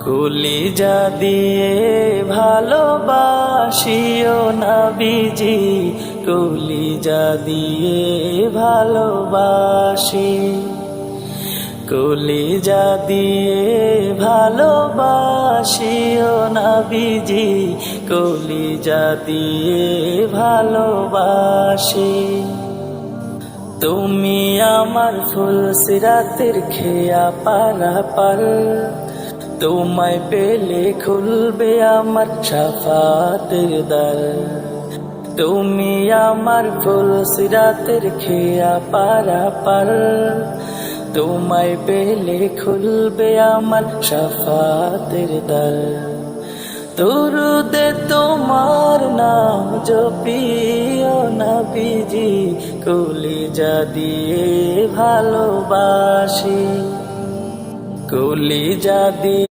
কলিজা দিয়ে ভালোবাসিও নবীজি, কলিজা দিয়ে ভালোবাসি, কলিজা দিয়ে ভালোবাসিও নবীজি, কলিজা দিয়ে ভালোবাসি। তুমি আমার ফুল সিরাতের খেয়া পারাপার, তোমায় পেলে খুলবে আমার শাফাতের দ্বার। তুমি আমার ফুল সিরাতের খেয়া পারাপার, তোমায় পেলে খুলবে আমার শাফাতের দ্বার। দুরুদে তোমার নাম জপিও নবীজি, কলিজা দিয়ে ভালোবাসি, কলিজা দিয়ে